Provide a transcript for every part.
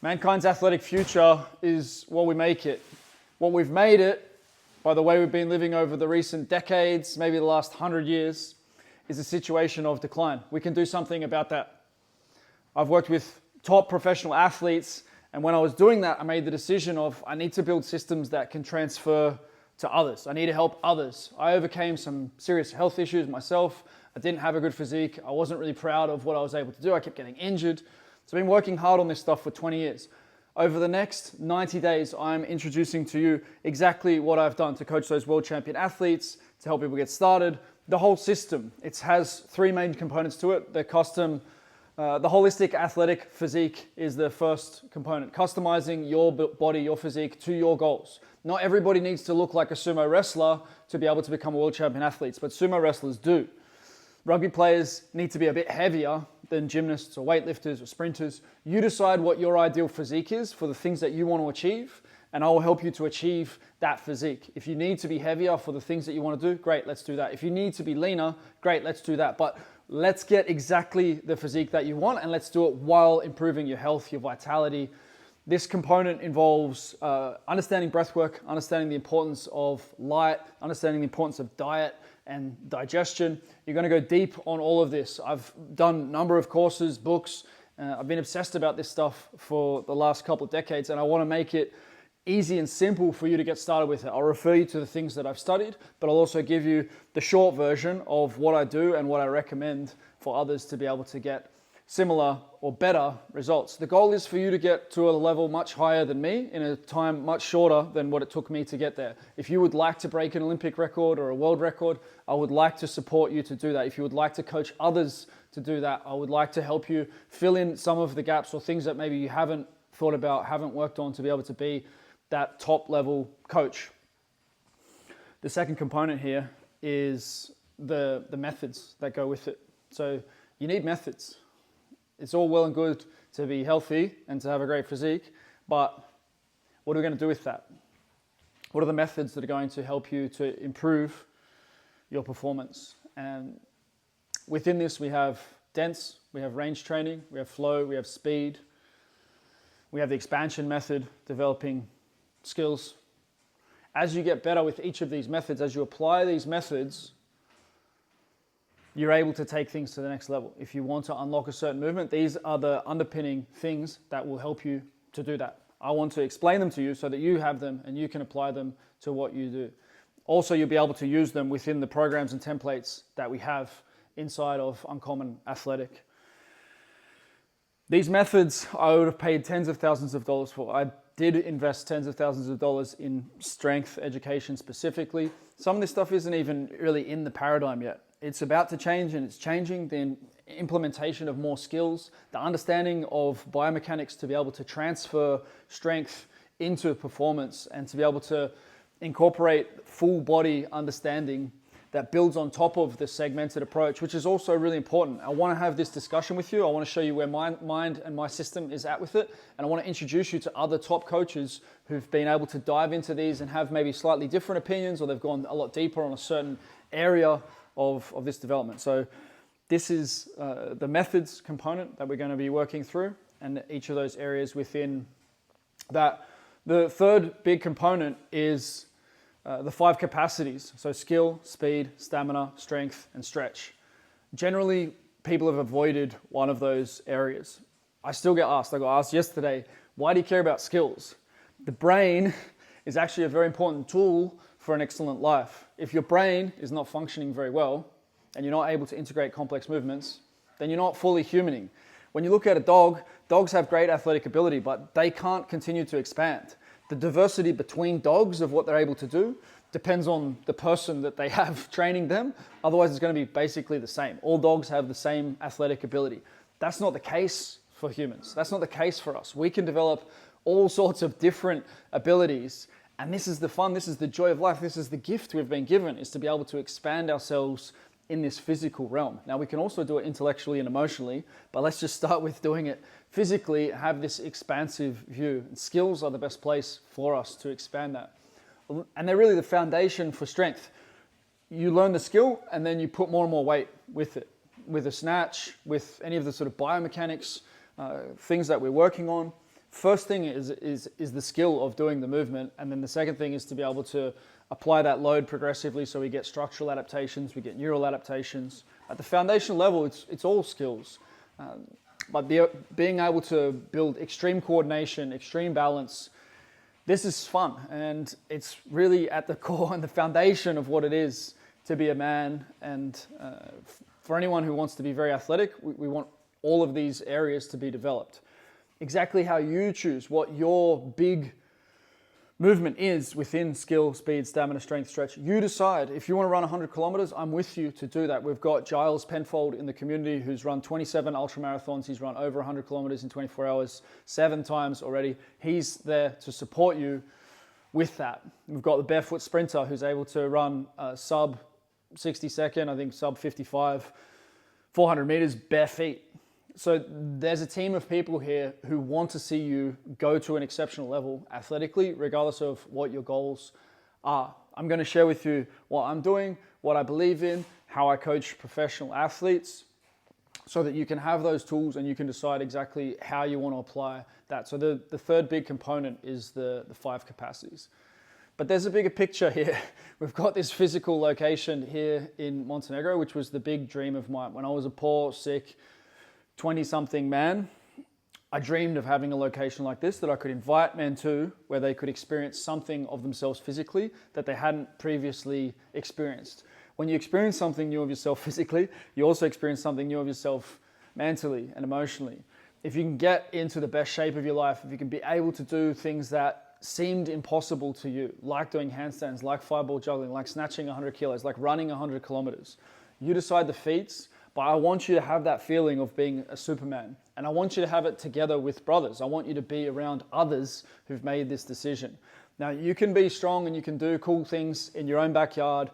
Mankind's athletic future is what we make it. What we've made it, by the way we've been living over the recent decades, maybe the last 100 years, is a situation of decline. We can do something about that. I've worked with top professional athletes, and when I was doing that, I made the decision of I need to build systems that can transfer to others. I need to help others. I overcame some serious health issues myself. I didn't have a good physique. I wasn't really proud of what I was able to do. I kept getting injured. So I've been working hard on this stuff for 20 years. Over the next 90 days, I'm introducing to you exactly what I've done to coach those world champion athletes, to help people get started. The whole system, it has three main components to it. The holistic athletic physique is the first component. Customizing your body, your physique to your goals. Not everybody needs to look like a sumo wrestler to be able to become world champion athletes, but sumo wrestlers do. Rugby players need to be a bit heavier than gymnasts or weightlifters or sprinters. You decide what your ideal physique is for the things that you want to achieve, and I will help you to achieve that physique. If you need to be heavier for the things that you want to do, great, let's do that. If you need to be leaner, great, let's do that. But let's get exactly the physique that you want, and let's do it while improving your health, your vitality. This component involves understanding breath work, understanding the importance of light, understanding the importance of diet and digestion. You're going to go deep on all of this. I've done a number of courses, books. I've been obsessed about this stuff for the last couple of decades, and I want to make it easy and simple for you to get started with it. I'll refer you to the things that I've studied, but I'll also give you the short version of what I do and what I recommend for others to be able to get similar or better results. The goal is for you to get to a level much higher than me in a time much shorter than what it took me to get there. If you would like to break an Olympic record or a world record, I would like to support you to do that. If you would like to coach others to do that, I would like to help you fill in some of the gaps or things that maybe you haven't thought about, haven't worked on to be able to be that top level coach. The second component here is the methods that go with it. So you need methods. It's all well and good to be healthy and to have a great physique, but what are we going to do with that? What are the methods that are going to help you to improve your performance? And within this, we have dense, we have range training, we have flow, we have speed, we have the expansion method, developing skills. As you get better with each of these methods, as you apply these methods, you're able to take things to the next level. If you want to unlock a certain movement, these are the underpinning things that will help you to do that. I want to explain them to you so that you have them and you can apply them to what you do. Also, you'll be able to use them within the programs and templates that we have inside of Uncommon Athletic. These methods I would have paid tens of thousands of dollars for. I did invest tens of thousands of dollars in strength education specifically. Some of this stuff isn't even really in the paradigm yet. It's about to change, and it's changing. The implementation of more skills, the understanding of biomechanics to be able to transfer strength into performance and to be able to incorporate full body understanding that builds on top of the segmented approach, which is also really important. I want to have this discussion with you. I want to show you where my mind and my system is at with it. And I want to introduce you to other top coaches who've been able to dive into these and have maybe slightly different opinions, or they've gone a lot deeper on a certain area of this development. So this is the methods component that we're going to be working through, and each of those areas within that. The third big component is the 5 capacities. So skill, speed, stamina, strength, and stretch. Generally, people have avoided one of those areas. I still get asked, I got asked yesterday, why do you care about skills? The brain is actually a very important tool for an excellent life. If your brain is not functioning very well and you're not able to integrate complex movements, then you're not fully humaning. When you look at a dog, dogs have great athletic ability, but they can't continue to expand. The diversity between dogs of what they're able to do depends on the person that they have training them. Otherwise, it's going to be basically the same. All dogs have the same athletic ability. That's not the case for humans. That's not the case for us. We can develop all sorts of different abilities. And this is the fun, this is the joy of life, this is the gift we've been given, is to be able to expand ourselves in this physical realm. Now, we can also do it intellectually and emotionally, but let's just start with doing it physically, have this expansive view. And skills are the best place for us to expand that. And they're really the foundation for strength. You learn the skill and then you put more and more weight with it. With a snatch, with any of the sort of biomechanics, things that we're working on, First thing is the skill of doing the movement, and then the second thing is to be able to apply that load progressively so we get structural adaptations, we get neural adaptations. At the foundational level, it's all skills. But being able to build extreme coordination, extreme balance, this is fun, and it's really at the core and the foundation of what it is to be a man. And for anyone who wants to be very athletic, we want all of these areas to be developed. Exactly how you choose what your big movement is within skill, speed, stamina, strength, stretch. You decide. If you want to run 100 kilometers, I'm with you to do that. We've got Giles Penfold in the community who's run 27 ultra marathons. He's run over 100 kilometers in 24 hours, 7 times already. He's there to support you with that. We've got the barefoot sprinter who's able to run sub 60 second, I think sub 55, 400 meters bare feet. So there's a team of people here who want to see you go to an exceptional level athletically, regardless of what your goals are. I'm going to share with you what I'm doing, what I believe in, how I coach professional athletes, so that you can have those tools and you can decide exactly how you want to apply that. So the third big component is the 5 capacities. But there's a bigger picture here. We've got this physical location here in Montenegro, which was the big dream of mine. When I was a poor, sick, 20-something man, I dreamed of having a location like this that I could invite men to, where they could experience something of themselves physically that they hadn't previously experienced. When you experience something new of yourself physically, you also experience something new of yourself mentally and emotionally. If you can get into the best shape of your life, if you can be able to do things that seemed impossible to you, like doing handstands, like fireball juggling, like snatching 100 kilos, like running 100 kilometers, you decide the feats. But I want you to have that feeling of being a Superman. And I want you to have it together with brothers. I want you to be around others who've made this decision. Now, you can be strong and you can do cool things in your own backyard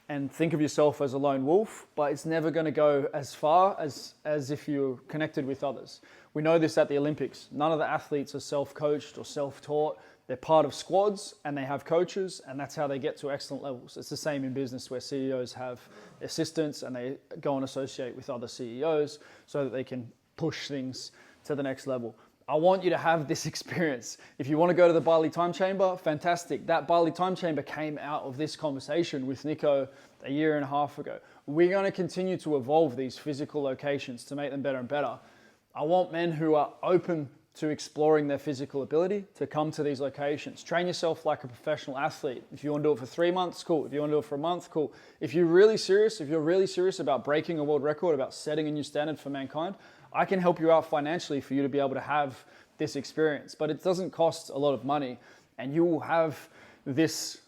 and think of yourself as a lone wolf, but it's never going to go as far as if you're connected with others. We know this at the Olympics. None of the athletes are self-coached or self-taught. They're part of squads and they have coaches, and that's how they get to excellent levels. It's the same in business where CEOs have assistants and they go and associate with other CEOs so that they can push things to the next level. I want you to have this experience. If you want to go to the Bali Time Chamber, fantastic. That Bali Time Chamber came out of this conversation with Nico a year and a half ago. We're going to continue to evolve these physical locations to make them better and better. I want men who are open to exploring their physical ability to come to these locations. Train yourself like a professional athlete. If you want to do it for 3 months, cool. If you want to do it for a month, cool. If you're really serious about breaking a world record, about setting a new standard for mankind, I can help you out financially for you to be able to have this experience. But it doesn't cost a lot of money, and you will have this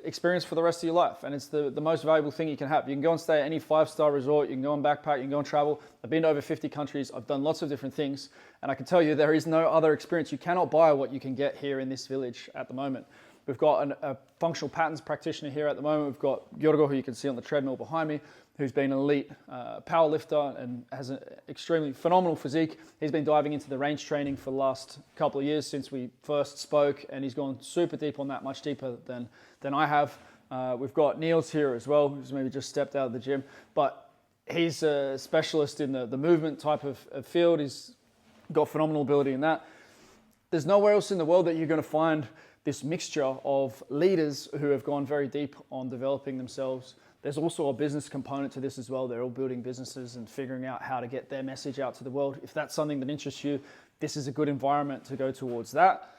experience for the rest of your life. And it's the most valuable thing you can have. You can go and stay at any 5-star resort, you can go and backpack, you can go and travel. I've been to over 50 countries, I've done lots of different things, and I can tell you there is no other experience. You cannot buy what you can get here in this village at the moment. We've got a functional patterns practitioner here at the moment. We've got Yorgo, who you can see on the treadmill behind me, who's been an elite power lifter and has an extremely phenomenal physique. He's been diving into the range training for the last couple of years since we first spoke, and he's gone super deep on that, much deeper than I have. We've got Niels here as well, who's maybe just stepped out of the gym, but he's a specialist in the movement type of field. He's got phenomenal ability in that. There's nowhere else in the world that you're going to find this mixture of leaders who have gone very deep on developing themselves. There's also a business component to this as well. They're all building businesses and figuring out how to get their message out to the world. If that's something that interests you, this is a good environment to go towards that.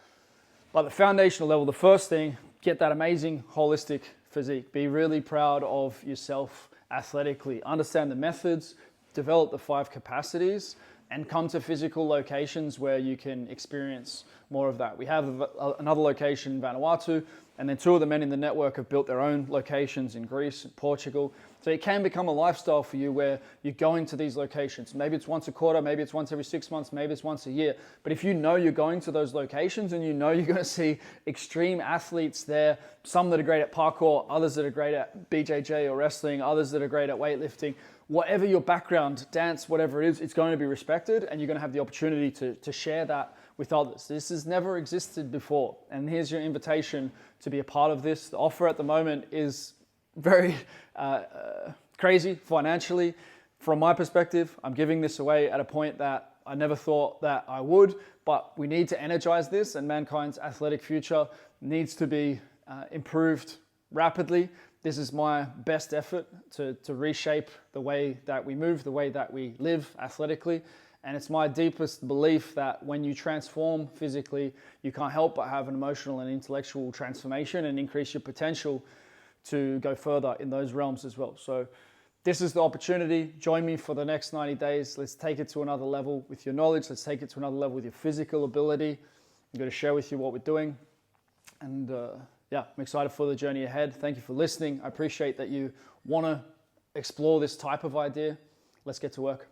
But the foundational level, the first thing, get that amazing holistic physique. Be really proud of yourself athletically. Understand the methods, develop the 5 capacities, and come to physical locations where you can experience more of that. We have another location in Vanuatu, and then 2 of the men in the network have built their own locations in Greece and Portugal. So it can become a lifestyle for you where you're going to these locations. Maybe it's once a quarter, maybe it's once every 6 months, maybe it's once a year. But if you know you're going to those locations and you know you're going to see extreme athletes there, some that are great at parkour, others that are great at BJJ or wrestling, others that are great at weightlifting, whatever your background, dance, whatever it is, it's going to be respected, and you're going to have the opportunity to share that with others. This has never existed before, and here's your invitation to be a part of this. The offer at the moment is very crazy financially. From my perspective, I'm giving this away at a point that I never thought that I would, but we need to energize this, and mankind's athletic future needs to be improved rapidly. This is my best effort to reshape the way that we move, the way that we live athletically. And it's my deepest belief that when you transform physically, you can't help but have an emotional and intellectual transformation and increase your potential to go further in those realms as well. So this is the opportunity. Join me for the next 90 days. Let's take it to another level with your knowledge. Let's take it to another level with your physical ability. I'm going to share with you what we're doing. And yeah, I'm excited for the journey ahead. Thank you for listening. I appreciate that you want to explore this type of idea. Let's get to work.